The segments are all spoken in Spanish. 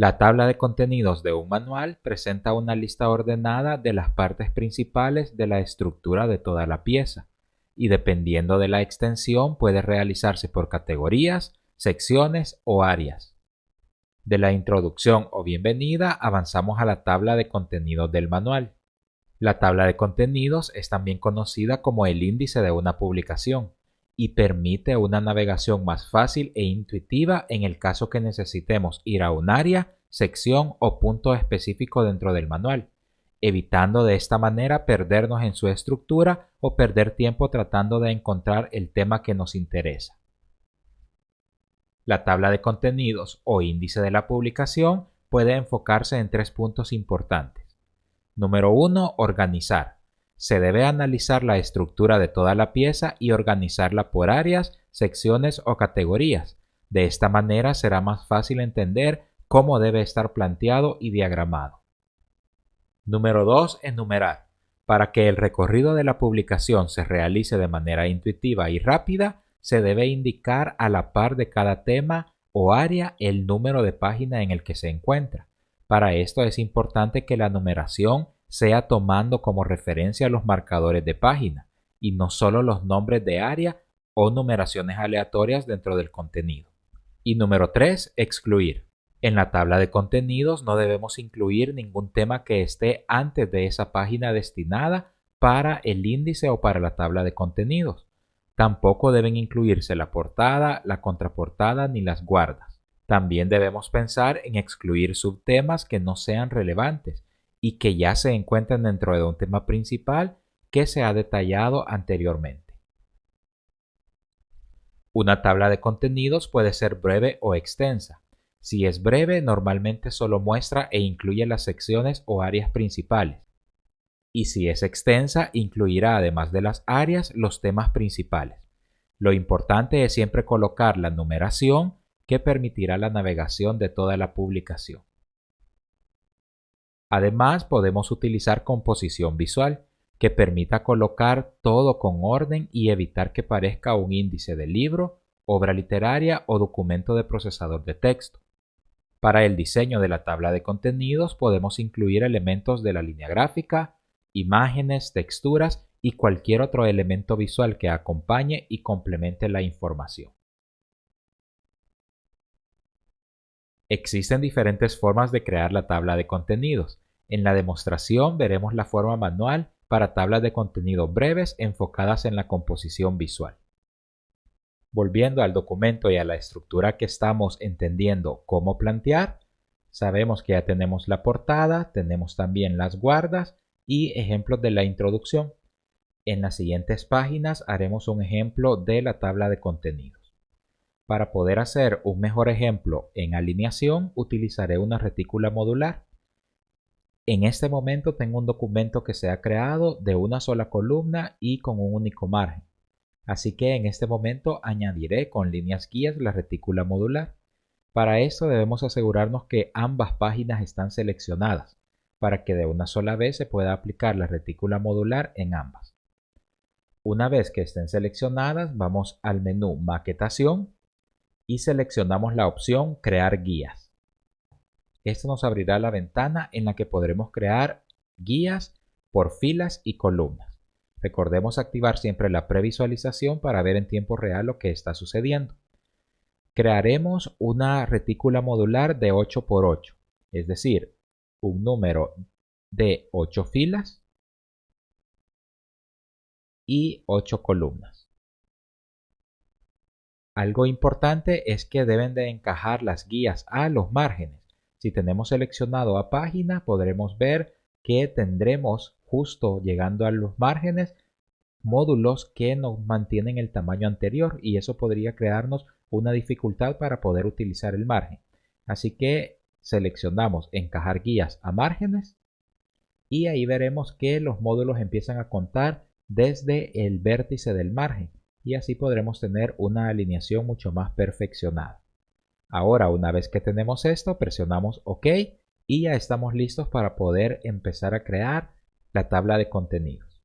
La tabla de contenidos de un manual presenta una lista ordenada de las partes principales de la estructura de toda la pieza, y dependiendo de la extensión puede realizarse por categorías, secciones o áreas. De la introducción o bienvenida avanzamos a la tabla de contenidos del manual. La tabla de contenidos es también conocida como el índice de una publicación y permite una navegación más fácil e intuitiva en el caso que necesitemos ir a un área, sección o punto específico dentro del manual, evitando de esta manera perdernos en su estructura o perder tiempo tratando de encontrar el tema que nos interesa. La tabla de contenidos o índice de la publicación puede enfocarse en 3 puntos importantes. Número 1. Organizar. Se debe analizar la estructura de toda la pieza y organizarla por áreas, secciones o categorías. De esta manera será más fácil entender cómo debe estar planteado y diagramado. Número 2. Enumerar. Para que el recorrido de la publicación se realice de manera intuitiva y rápida, se debe indicar a la par de cada tema o área el número de página en el que se encuentra. Para esto es importante que la numeración sea tomando como referencia los marcadores de página y no solo los nombres de área o numeraciones aleatorias dentro del contenido. Y número 3. Excluir. En la tabla de contenidos no debemos incluir ningún tema que esté antes de esa página destinada para el índice o para la tabla de contenidos. Tampoco deben incluirse la portada, la contraportada ni las guardas. También debemos pensar en excluir subtemas que no sean relevantes y que ya se encuentren dentro de un tema principal que se ha detallado anteriormente. Una tabla de contenidos puede ser breve o extensa. Si es breve, normalmente solo muestra e incluye las secciones o áreas principales. Y si es extensa, incluirá además de las áreas los temas principales. Lo importante es siempre colocar la numeración que permitirá la navegación de toda la publicación. Además, podemos utilizar composición visual, que permita colocar todo con orden y evitar que parezca un índice de libro, obra literaria o documento de procesador de texto. Para el diseño de la tabla de contenidos podemos incluir elementos de la línea gráfica, imágenes, texturas y cualquier otro elemento visual que acompañe y complemente la información. Existen diferentes formas de crear la tabla de contenidos. En la demostración veremos la forma manual para tablas de contenido breves enfocadas en la composición visual. Volviendo al documento y a la estructura que estamos entendiendo cómo plantear, sabemos que ya tenemos la portada, tenemos también las guardas y ejemplos de la introducción. En las siguientes páginas haremos un ejemplo de la tabla de contenidos. Para poder hacer un mejor ejemplo en alineación, utilizaré una retícula modular. En este momento tengo un documento que se ha creado de una sola columna y con un único margen. Así que en este momento añadiré con líneas guías la retícula modular. Para esto debemos asegurarnos que ambas páginas están seleccionadas, para que de una sola vez se pueda aplicar la retícula modular en ambas. Una vez que estén seleccionadas, vamos al menú Maquetación y seleccionamos la opción Crear guías. Esto nos abrirá la ventana en la que podremos crear guías por filas y columnas. Recordemos activar siempre la previsualización para ver en tiempo real lo que está sucediendo. Crearemos una retícula modular de 8 por 8, es decir, un número de 8 filas y 8 columnas. Algo importante es que deben de encajar las guías a los márgenes. Si tenemos seleccionado a página, podremos ver que tendremos justo llegando a los márgenes módulos que nos mantienen el tamaño anterior y eso podría crearnos una dificultad para poder utilizar el margen. Así que seleccionamos encajar guías a márgenes y ahí veremos que los módulos empiezan a contar desde el vértice del margen y así podremos tener una alineación mucho más perfeccionada. Ahora, una vez que tenemos esto, presionamos OK y ya estamos listos para poder empezar a crear la tabla de contenidos.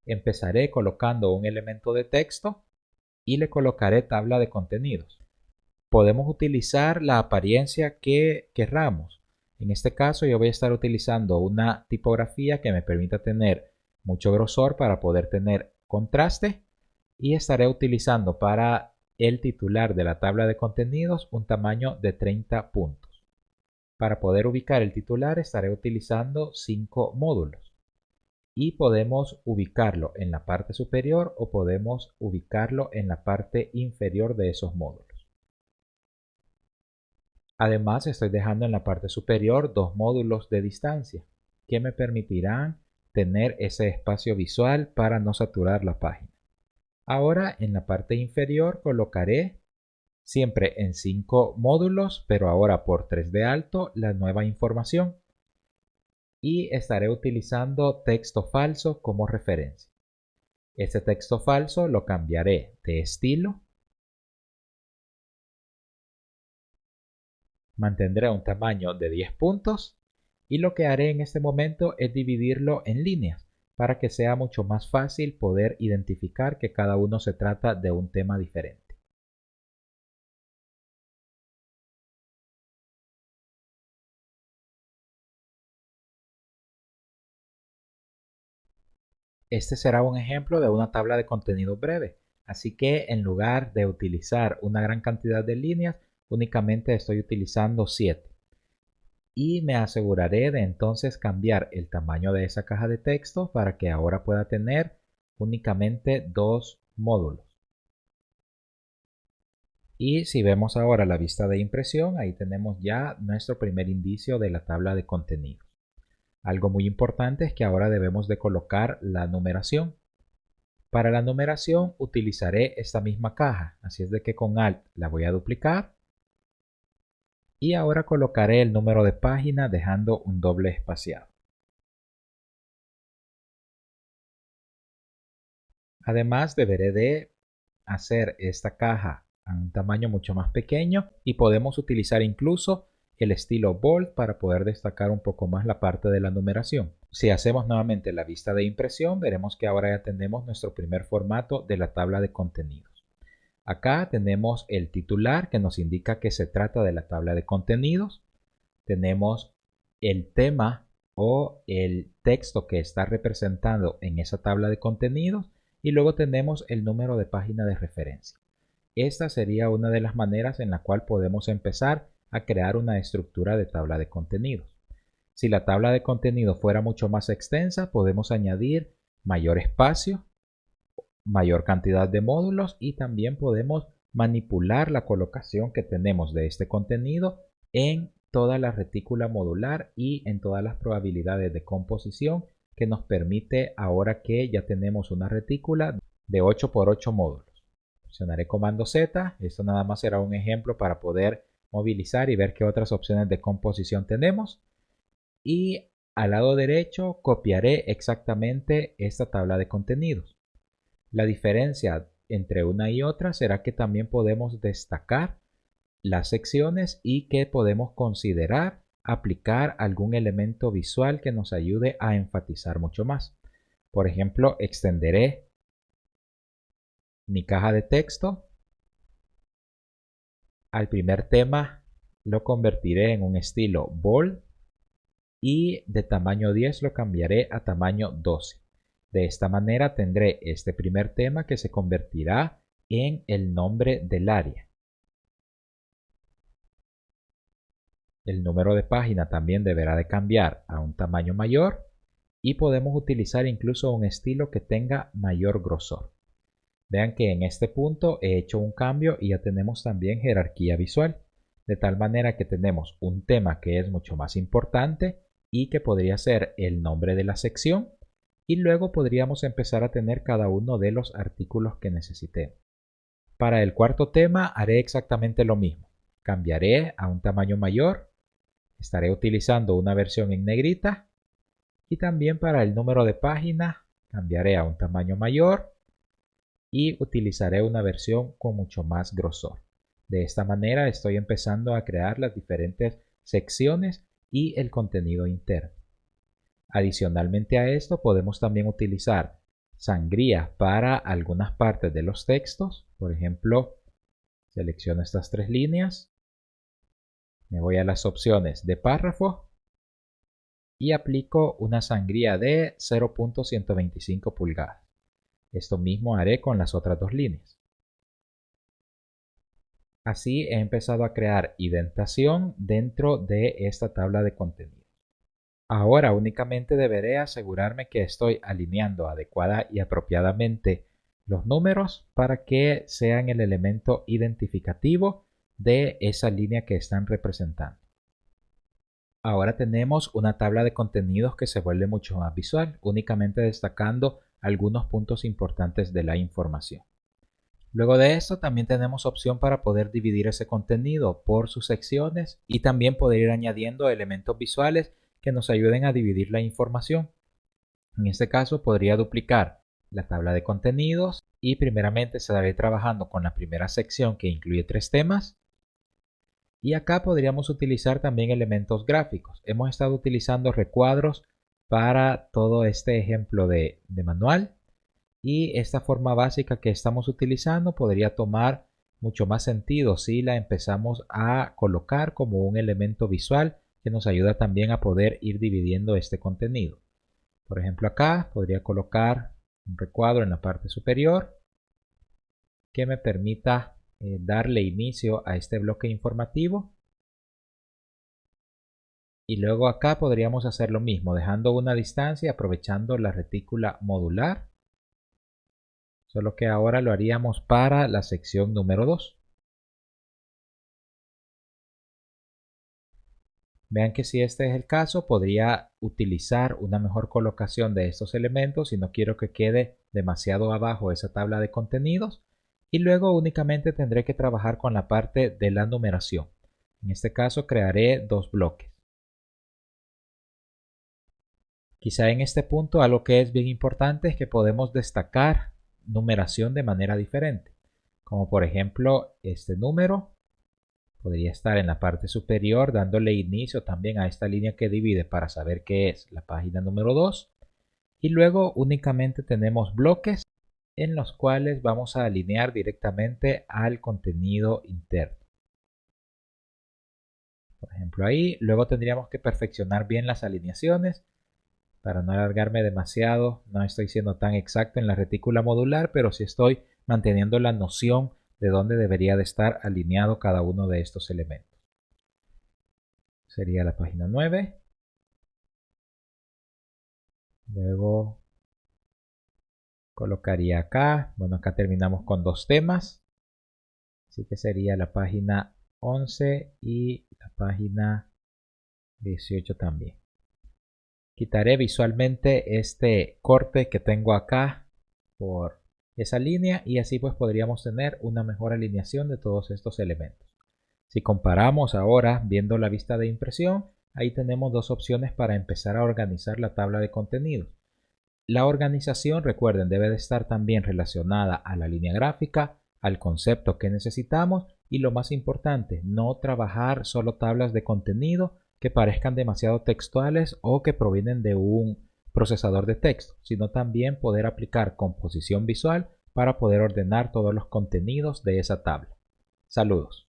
Empezaré colocando un elemento de texto y le colocaré tabla de contenidos. Podemos utilizar la apariencia que querramos. En este caso yo voy a estar utilizando una tipografía que me permita tener mucho grosor para poder tener contraste, y estaré utilizando para el titular de la tabla de contenidos un tamaño de 30 puntos. Para poder ubicar el titular estaré utilizando 5 módulos y podemos ubicarlo en la parte superior o podemos ubicarlo en la parte inferior de esos módulos. Además, estoy dejando en la parte superior 2 módulos de distancia que me permitirán tener ese espacio visual para no saturar la página. Ahora en la parte inferior colocaré siempre en 5 módulos, pero ahora por 3 de alto, la nueva información, y estaré utilizando texto falso como referencia. Este texto falso lo cambiaré de estilo. Mantendré un tamaño de 10 puntos y lo que haré en este momento es dividirlo en líneas para que sea mucho más fácil poder identificar que cada uno se trata de un tema diferente. Este será un ejemplo de una tabla de contenido breve, así que en lugar de utilizar una gran cantidad de líneas, únicamente estoy utilizando 7. Y me aseguraré de entonces cambiar el tamaño de esa caja de texto para que ahora pueda tener únicamente 2 módulos. Y si vemos ahora la vista de impresión, ahí tenemos ya nuestro primer indicio de la tabla de contenidos. Algo muy importante es que ahora debemos de colocar la numeración. Para la numeración utilizaré esta misma caja, así es de que con Alt la voy a duplicar y ahora colocaré el número de página dejando un doble espaciado. Además deberé de hacer esta caja a un tamaño mucho más pequeño y podemos utilizar incluso el estilo bold para poder destacar un poco más la parte de la numeración. Si hacemos nuevamente la vista de impresión, veremos que ahora ya tenemos nuestro primer formato de la tabla de contenidos. Acá tenemos el titular que nos indica que se trata de la tabla de contenidos. Tenemos el tema o el texto que está representado en esa tabla de contenidos y luego tenemos el número de página de referencia. Esta sería una de las maneras en la cual podemos empezar a crear una estructura de tabla de contenidos. Si la tabla de contenido fuera mucho más extensa, podemos añadir mayor espacio, mayor cantidad de módulos y también podemos manipular la colocación que tenemos de este contenido en toda la retícula modular y en todas las probabilidades de composición que nos permite ahora que ya tenemos una retícula de 8 por 8 módulos. Presionaré comando Z, esto nada más será un ejemplo para poder movilizar y ver qué otras opciones de composición tenemos. Y al lado derecho copiaré exactamente esta tabla de contenidos. La diferencia entre una y otra será que también podemos destacar las secciones y que podemos considerar aplicar algún elemento visual que nos ayude a enfatizar mucho más. Por ejemplo, extenderé mi caja de texto. Al primer tema lo convertiré en un estilo bold y de tamaño 10 lo cambiaré a tamaño 12. De esta manera tendré este primer tema que se convertirá en el nombre del área. El número de página también deberá de cambiar a un tamaño mayor y podemos utilizar incluso un estilo que tenga mayor grosor. Vean que en este punto he hecho un cambio y ya tenemos también jerarquía visual, de tal manera que tenemos un tema que es mucho más importante y que podría ser el nombre de la sección, y luego podríamos empezar a tener cada uno de los artículos que necesitemos. Para el cuarto tema haré exactamente lo mismo. Cambiaré a un tamaño mayor, estaré utilizando una versión en negrita y también para el número de página cambiaré a un tamaño mayor y utilizaré una versión con mucho más grosor. De esta manera estoy empezando a crear las diferentes secciones y el contenido interno. Adicionalmente a esto podemos también utilizar sangría para algunas partes de los textos. Por ejemplo, Selecciono estas tres líneas, me voy a las opciones de párrafo y aplico una sangría de 0.125 pulgadas. Esto mismo haré con las otras dos líneas. Así he empezado a crear indentación dentro de esta tabla de contenido. Ahora únicamente deberé asegurarme que estoy alineando adecuada y apropiadamente los números para que sean el elemento identificativo de esa línea que están representando. Ahora tenemos una tabla de contenidos que se vuelve mucho más visual, únicamente destacando algunos puntos importantes de la información. Luego de esto también tenemos opción para poder dividir ese contenido por sus secciones y también poder ir añadiendo elementos visuales que nos ayuden a dividir la información. En este caso podría duplicar la tabla de contenidos y primeramente estaré trabajando con la primera sección que incluye 3 temas. Y acá podríamos utilizar también elementos gráficos. Hemos estado utilizando recuadros para todo este ejemplo de manual. Y esta forma básica que estamos utilizando podría tomar mucho más sentido si la empezamos a colocar como un elemento visual que nos ayuda también a poder ir dividiendo este contenido. Por ejemplo, acá podría colocar un recuadro en la parte superior que me permita darle inicio a este bloque informativo. Y luego acá podríamos hacer lo mismo, dejando una distancia aprovechando la retícula modular. Solo que ahora lo haríamos para la sección número 2. Vean que si este es el caso, podría utilizar una mejor colocación de estos elementos si no quiero que quede demasiado abajo esa tabla de contenidos. Y luego únicamente tendré que trabajar con la parte de la numeración. En este caso crearé 2 bloques. Quizá en este punto algo que es bien importante es que podemos destacar numeración de manera diferente. Como por ejemplo este número podría estar en la parte superior dándole inicio también a esta línea que divide para saber qué es la página número 2. Y luego únicamente tenemos bloques en los cuales vamos a alinear directamente al contenido interno. Por ejemplo ahí, luego tendríamos que perfeccionar bien las alineaciones. Para no alargarme demasiado, no estoy siendo tan exacto en la retícula modular, pero sí estoy manteniendo la noción de dónde debería de estar alineado cada uno de estos elementos. Sería la página 9. Luego colocaría acá, bueno, acá terminamos con 2 temas. Así que sería la página 11 y la página 18 también. Quitaré visualmente este corte que tengo acá por esa línea y así pues podríamos tener una mejor alineación de todos estos elementos. Si comparamos ahora viendo la vista de impresión, ahí tenemos 2 opciones para empezar a organizar la tabla de contenidos. La organización, recuerden, debe de estar también relacionada a la línea gráfica, al concepto que necesitamos y lo más importante, no trabajar solo tablas de contenido que parezcan demasiado textuales o que provienen de un procesador de texto, sino también poder aplicar composición visual para poder ordenar todos los contenidos de esa tabla. Saludos.